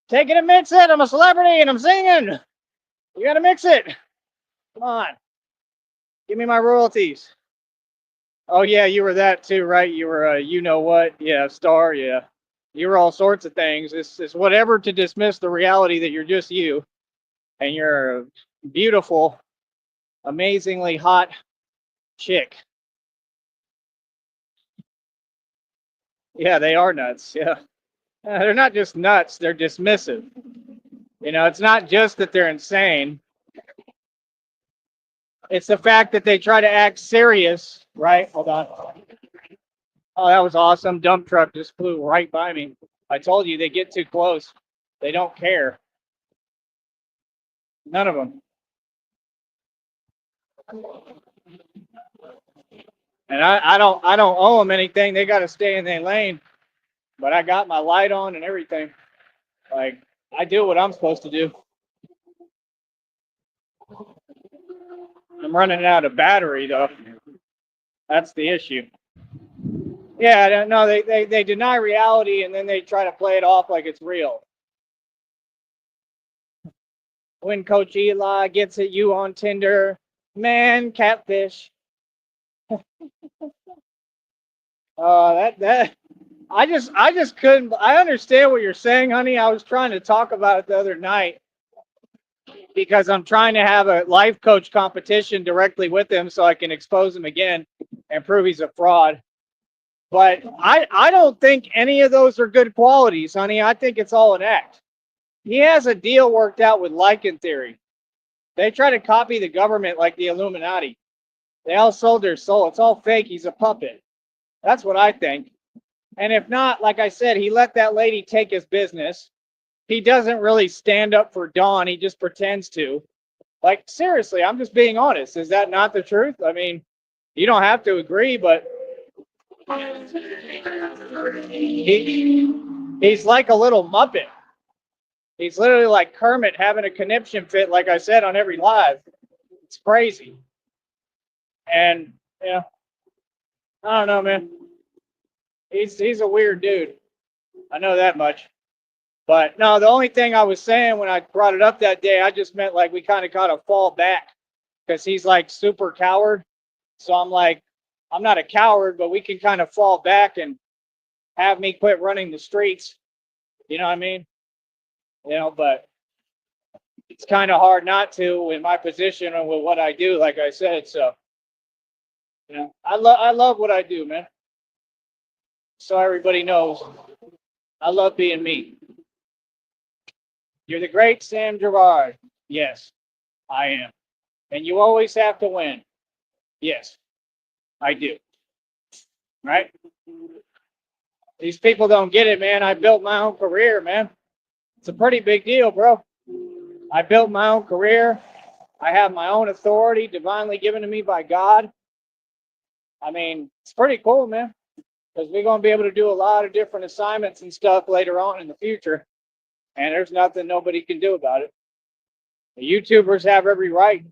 Take it and mix it. I'm a celebrity and I'm singing. You got to mix it. Come on. Give me my royalties. Oh, yeah, you were that too, right? You were a you know what? Yeah, star. Yeah. You were all sorts of things. It's whatever to dismiss the reality that you're just you and you're a beautiful, amazingly hot chick. Yeah, they are nuts. Yeah. They're not just nuts, they're dismissive. It's not just that they're insane. It's the fact that they try to act serious, right? Hold on. Oh, that was awesome. Dump truck just flew right by me. I told you they get too close. They don't care. None of them. And I don't owe them anything. They got to stay in their lane. but I got my light on and everything. Like, I do what I'm supposed to do. I'm running out of battery though. That's the issue. Yeah, no, they deny reality and then they try to play it off like it's real. When Coach Eli gets at you on Tinder, man, catfish. That I just couldn't. I understand what you're saying, honey. I was trying to talk about it the other night because I'm trying to have a life coach competition directly with him so I can expose him again and prove he's a fraud. But I don't think any of those are good qualities, honey. I think it's all an act. He has a deal worked out with Lycan Theory. They try to copy the government like the Illuminati. They all sold their soul. It's all fake. He's a puppet. That's what I think. And if not, like I said, he let that lady take his business. He doesn't really stand up for Dawn. He just pretends to. Like, seriously, I'm just being honest. Is that not the truth? I mean, you don't have to agree, but he's like a little Muppet. He's literally like Kermit having a conniption fit, like I said, on every live. It's crazy. And, yeah, I don't know, man. He's a weird dude. I know that much. But no, the only thing I was saying when I brought it up that day, I just meant like we kind of got to fall back because he's like super coward. So I'm like, I'm not a coward, but we can kind of fall back and have me quit running the streets. You know what I mean? But it's kind of hard not to in my position and with what I do, like I said. So, I love what I do, man. So everybody knows I love being me. You're the great Sam Gerard. Yes, I am. And you always have to win. Yes, I do. Right? These people don't get it, man. I built my own career, man. It's a pretty big deal, bro. I built my own career. I have my own authority divinely given to me by God. I mean, it's pretty cool, man, because we're going to be able to do a lot of different assignments and stuff later on in the future. And there's nothing nobody can do about it. The YouTubers have every right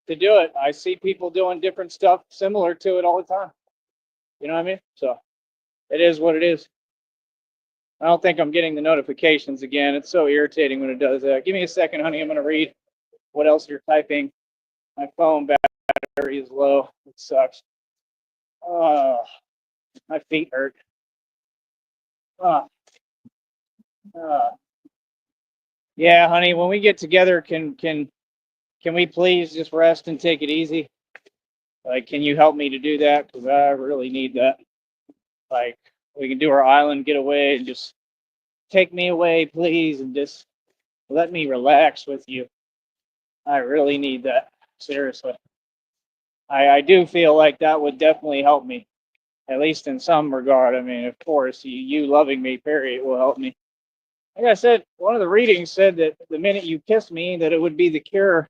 to do it. I see people doing different stuff similar to it all the time. You know what I mean? So it is what it is. I don't think I'm getting the notifications again. It's so irritating when it does that. Give me a second, honey. I'm going to read what else you're typing. My phone battery is low. It sucks. Oh, my feet hurt. Oh, yeah, honey. When we get together, can we please just rest and take it easy? Like, can you help me to do that? Because I really need that. Like, we can do our island getaway and just take me away, please, and just let me relax with you. I really need that. Seriously. I do feel like that would definitely help me, at least in some regard. I mean, of course, you loving me, period, will help me. Like I said, one of the readings said that the minute you kiss me, that it would be the cure,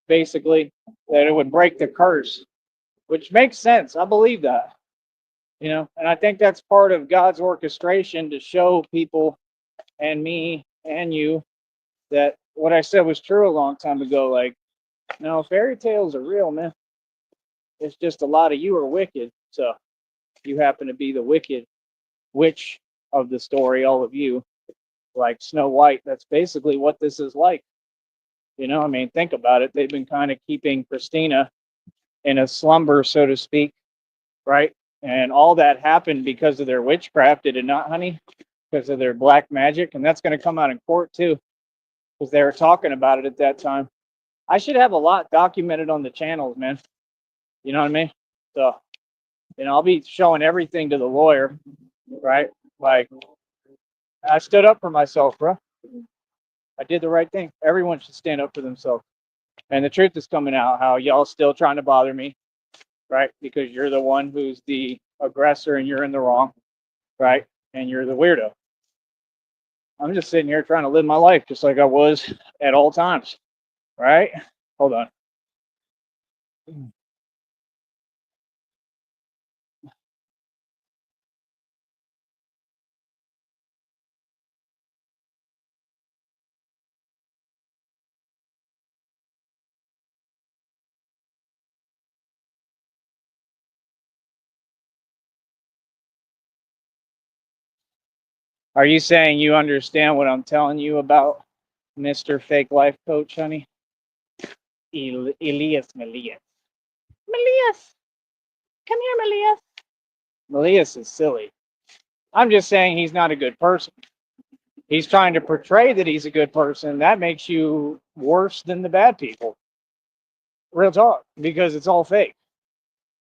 basically, that it would break the curse, which makes sense. I believe that, and I think that's part of God's orchestration to show people and me and you that what I said was true a long time ago. Like, no, fairy tales are real, man. It's just a lot of you are wicked. So you happen to be the wicked witch of the story, all of you, like Snow White. That's basically what this is like. I mean, think about it. They've been kind of keeping Christina in a slumber, so to speak, right? And all that happened because of their witchcraft, did it not, honey? Because of their black magic. And that's going to come out in court, too, because they were talking about it at that time. I should have a lot documented on the channels, man. You know what I mean? So, I'll be showing everything to the lawyer, right? Like, I stood up for myself, bro. I did the right thing. Everyone should stand up for themselves. And the truth is coming out how y'all still trying to bother me, right? Because you're the one who's the aggressor and you're in the wrong, right? And you're the weirdo. I'm just sitting here trying to live my life just like I was at all times, right? Hold on. Are you saying you understand what I'm telling you about Mr. Fake Life Coach, honey? Elias Melias. Melias! Come here, Melias. Melias is silly. I'm just saying he's not a good person. He's trying to portray that he's a good person. That makes you worse than the bad people. Real talk, because it's all fake.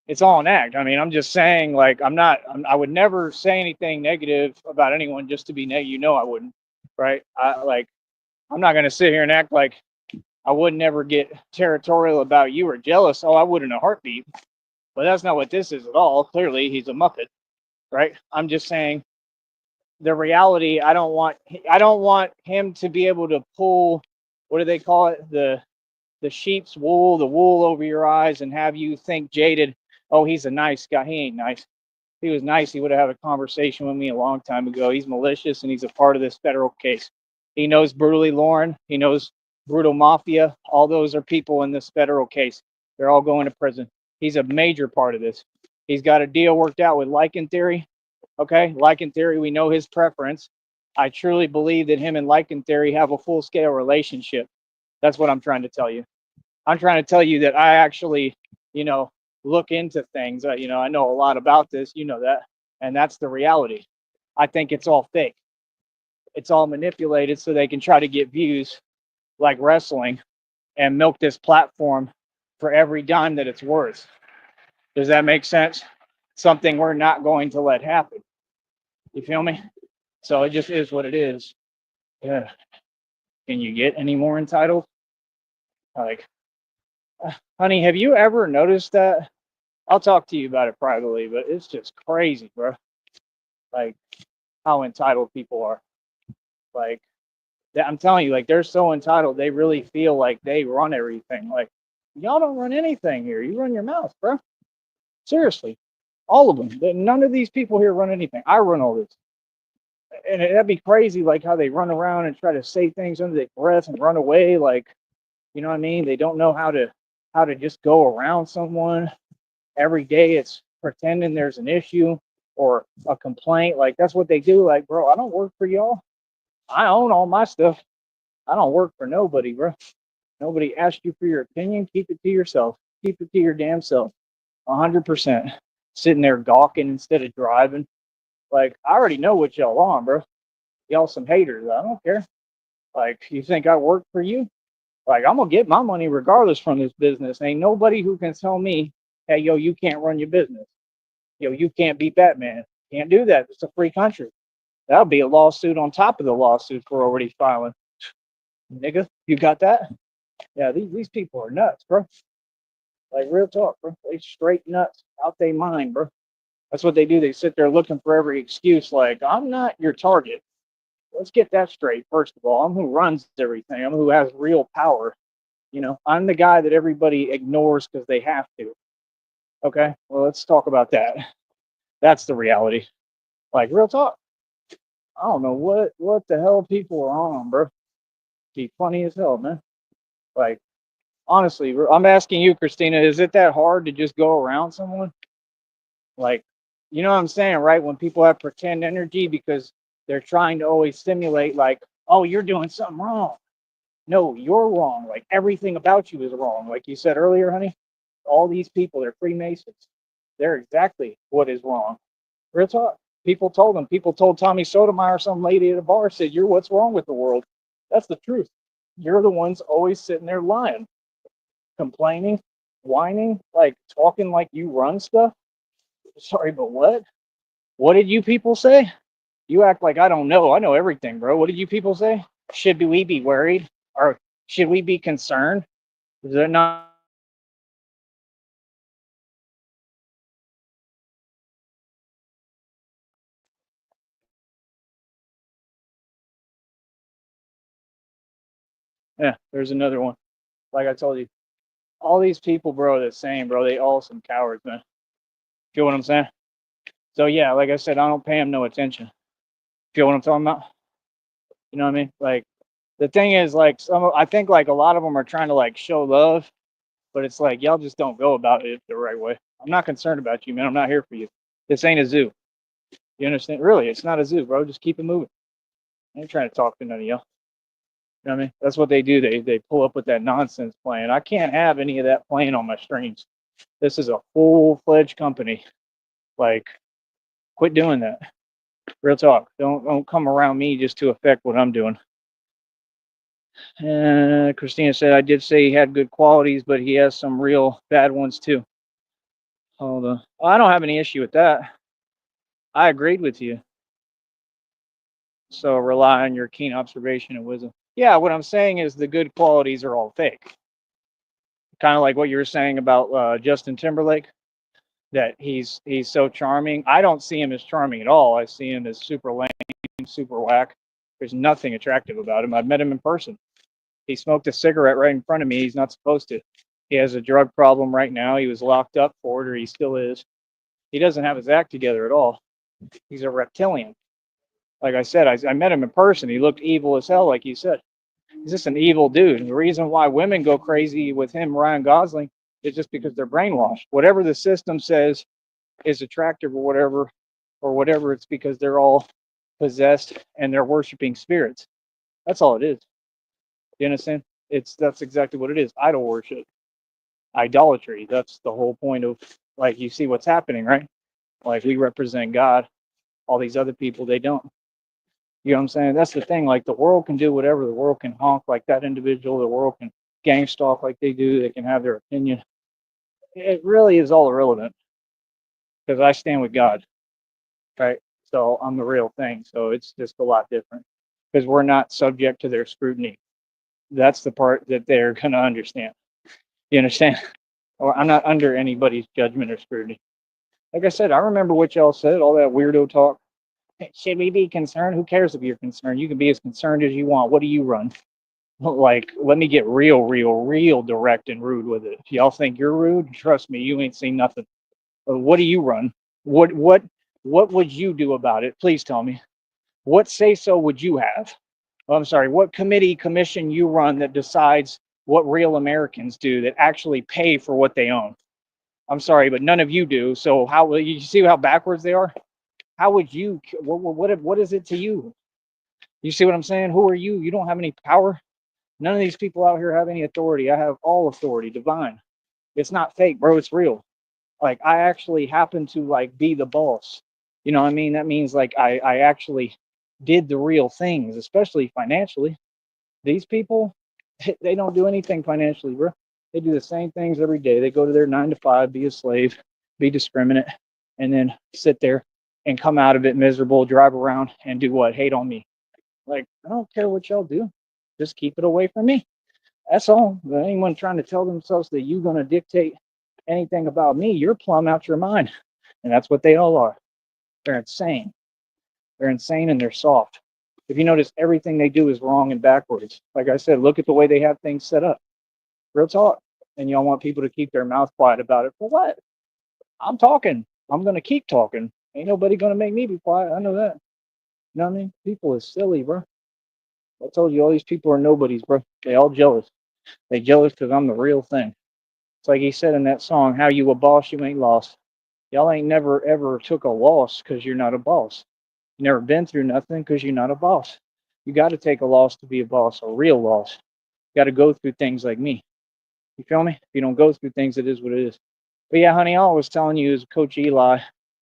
It's all an act. I mean, I'm just saying, like, I would never say anything negative about anyone just to be negative. You know, I wouldn't, right? I'm not going to sit here and act like I would never get territorial about you or jealous. Oh, I would in a heartbeat. But that's not what this is at all. Clearly, he's a muppet, right? I'm just saying the reality. I don't want him to be able to pull, what do they call it? The sheep's wool, the wool over your eyes, and have you think jaded. Oh, he's a nice guy. He ain't nice. If he was nice, he would have had a conversation with me a long time ago. He's malicious, and he's a part of this federal case. He knows Brutally Lauren. He knows Brutal Mafia. All those are people in this federal case. They're all going to prison. He's a major part of this. He's got a deal worked out with Lycan Theory. Okay, Lycan Theory, we know his preference. I truly believe that him and Lycan Theory have a full-scale relationship. That's what I'm trying to tell you. I'm trying to tell you that I actually, look into things. I know a lot about this. You know that. And that's the reality. I think it's all fake. It's all manipulated so they can try to get views like wrestling and milk this platform for every dime that it's worth. Does that make sense? Something we're not going to let happen. You feel me? So it just is what it is. Yeah. Can you get any more entitled? Like, honey, have you ever noticed that? I'll talk to you about it privately, but it's just crazy, bro. Like how entitled people are. Like I'm telling you, like they're so entitled, they really feel like they run everything. Like y'all don't run anything here. You run your mouth, bro. Seriously, all of them. None of these people here run anything. I run all this, and that'd be crazy. Like how they run around and try to say things under their breath and run away. Like, you know what I mean? They don't know how to just go around someone. Every day it's pretending there's an issue or a complaint. Like that's what they do. Like, bro, I don't work for y'all. I own all my stuff. I don't work for nobody, bro. Nobody asked you for your opinion. Keep it to yourself. Keep it to your damn self. 100%. Sitting there gawking instead of driving. Like, I already know what y'all on, bro. Y'all some haters. I don't care. Like, you think I work for you? Like, I'm going to get my money regardless from this business. Ain't nobody who can tell me, hey, yo, you can't run your business. Yo, you can't be Batman. Can't do that. It's a free country. That'll be a lawsuit on top of the lawsuit we're already filing. Nigga, you got that? Yeah, these people are nuts, bro. Like real talk, bro. They straight nuts out they mind, bro. That's what they do. They sit there looking for every excuse. Like, I'm not your target. Let's get that straight. First of all, I'm who runs everything. I'm who has real power. I'm the guy that everybody ignores because they have to. Okay, well, let's talk about that. That's the reality. Like real talk. I don't know what the hell people are on, bro. Be funny as hell, man. Like honestly, I'm asking you, Christina, is it that hard to just go around someone? Like, you know what I'm saying, right? When people have pretend energy because they're trying to always simulate, like, oh, you're doing something wrong. No, you're wrong. Like, everything about you is wrong. Like you said earlier, honey, all these people, they're Freemasons. They're exactly what is wrong. Real talk. People told them. People told Tommy Sotomayor, some lady at a bar, said, you're what's wrong with the world. That's the truth. You're the ones always sitting there lying, complaining, whining, like talking like you run stuff. Sorry, but what? What did you people say? You act like I don't know. I know everything, bro. What did you people say? Should we be worried? Or should we be concerned? Is there not? Yeah, there's another one. Like I told you, all these people, bro, the same, bro. They all some cowards, man. Feel what I'm saying? So yeah, like I said, I don't pay them no attention. Feel what I'm talking about? You know what I mean? Like the thing is, like I think like a lot of them are trying to like show love, but it's like y'all just don't go about it the right way. I'm not concerned about you, man. I'm not here for you. This ain't a zoo. You understand? Really, it's not a zoo, bro. Just keep it moving. I ain't trying to talk to none of y'all. You know what I mean? That's what they do. They pull up with that nonsense playing. I can't have any of that playing on my streams. This is a full-fledged company. Like, quit doing that. Real talk. Don't come around me just to affect what I'm doing. Christina said, I did say he had good qualities, but he has some real bad ones too. Hold on. I don't have any issue with that. I agreed with you. So rely on your keen observation and wisdom. Yeah, what I'm saying is the good qualities are all fake. Kind of like what you were saying about Justin Timberlake, that he's so charming. I don't see him as charming at all. I see him as super lame, super whack. There's nothing attractive about him. I've met him in person. He smoked a cigarette right in front of me. He's not supposed to. He has a drug problem right now. He was locked up for it, or he still is. He doesn't have his act together at all. He's a reptilian. Like I said, I met him in person. He looked evil as hell, like you said. He's just an evil dude. And the reason why women go crazy with him, Ryan Gosling, is just because they're brainwashed. Whatever the system says is attractive or whatever, it's because they're all possessed and they're worshiping spirits. That's all it is. You understand? That's exactly what it is. Idol worship. Idolatry. That's the whole point of, like, you see what's happening, right? Like, we represent God. All these other people, they don't. You know what I'm saying? That's the thing. Like, the world can do whatever. The world can honk like that individual. The world can gang stalk like they do. They can have their opinion. It really is all irrelevant because I stand with God, right? So I'm the real thing. So it's just a lot different because we're not subject to their scrutiny. That's the part that they're going to understand. You understand? Or I'm not under anybody's judgment or scrutiny. Like I said, I remember what y'all said, all that weirdo talk. Should we be concerned? Who cares if you're concerned? You can be as concerned as you want. What do you run? Like, let me get real direct and rude with it. If y'all think you're rude, trust me, you ain't seen nothing. What do you run? What would you do about it? Please tell me. What say so would you have? Oh, I'm sorry. What commission you run that decides what real Americans do that actually pay for what they own? I'm sorry, but none of you do. So how will you see how backwards they are? How would you? What is it to you? You see what I'm saying? Who are you? You don't have any power. None of these people out here have any authority. I have all authority, divine. It's not fake, bro. It's real. Like, I actually happen to, like, be the boss. You know what I mean? That means, like, I actually did the real things, especially financially. These people, they don't do anything financially, bro. They do the same things every day. They go to their 9 to 5, be a slave, be discriminate, and then sit there and come out of it miserable, drive around and do what? Hate on me. Like, I don't care what y'all do. Just keep it away from me. That's all. But anyone trying to tell themselves that you're going to dictate anything about me, you're plumb out your mind. And that's what they all are. They're insane. They're insane and they're soft. If you notice, everything they do is wrong and backwards. Like I said, look at the way they have things set up. Real talk. And y'all want people to keep their mouth quiet about it. For what? I'm talking. I'm going to keep talking. Ain't nobody going to make me be quiet. I know that. You know what I mean? People is silly, bro. I told you, all these people are nobodies, bro. They all jealous. They jealous because I'm the real thing. It's like he said in that song, how you a boss, you ain't lost. Y'all ain't never, ever took a loss because you're not a boss. You never been through nothing because you're not a boss. You got to take a loss to be a boss, a real loss. You got to go through things like me. You feel me? If you don't go through things, it is what it is. But yeah, honey, all I was telling you is Coach Eli.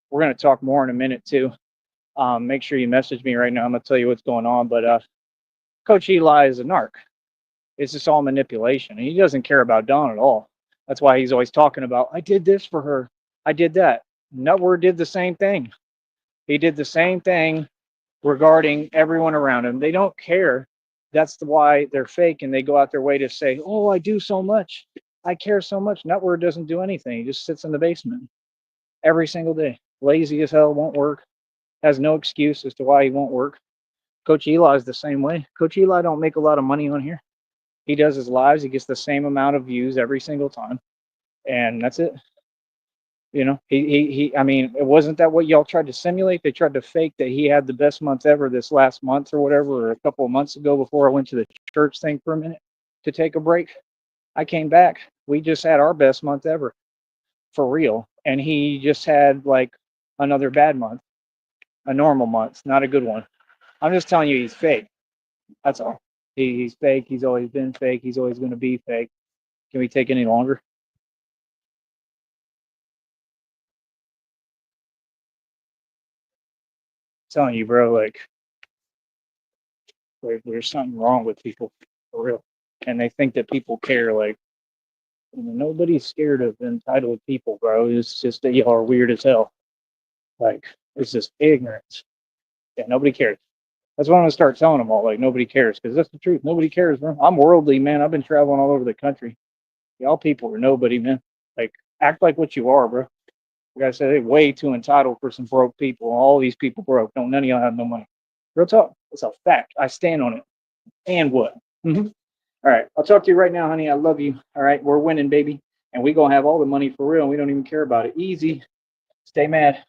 We're going to talk more in a minute, too. Make sure you message me right now. I'm going to tell you what's going on. But Coach Eli is a narc. It's just all manipulation. And he doesn't care about Dawn at all. That's why he's always talking about, I did this for her. I did that. Nutward did the same thing. He did the same thing regarding everyone around him. They don't care. That's why they're fake, and they go out their way to say, oh, I do so much. I care so much. Nutward doesn't do anything. He just sits in the basement every single day. Lazy as hell, won't work. Has no excuse as to why he won't work. Coach Eli is the same way. Coach Eli don't make a lot of money on here. He does his lives. He gets the same amount of views every single time. And that's it. You know, I mean, it wasn't that what y'all tried to simulate? They tried to fake that he had the best month ever this last month or whatever, or a couple of months ago before I went to the church thing for a minute to take a break. I came back. We just had our best month ever for real. And he just had like another bad month, a normal month, not a good one. I'm just telling you, he's fake. That's all. He's fake. He's always been fake. He's always going to be fake. Can we take any longer? I'm telling you, bro, like there's something wrong with people for real. And they think that people care. Like, nobody's scared of entitled people, bro. It's just that y'all are weird as hell. Like, it's just ignorance. Yeah, nobody cares. That's what I'm gonna start telling them all. Like, nobody cares, because that's the truth. Nobody cares, bro. I'm worldly, man. I've been traveling all over the country. Y'all people are nobody, man. Like, act like what you are, bro. Like I said, they're way too entitled for some broke people. All these people broke. Don't none of y'all have no money. Real talk. It's a fact. I stand on it. And what? Mm-hmm. All right. I'll talk to you right now, honey. I love you. All right. We're winning, baby. And we gonna have all the money for real. And we don't even care about it. Easy. Stay mad.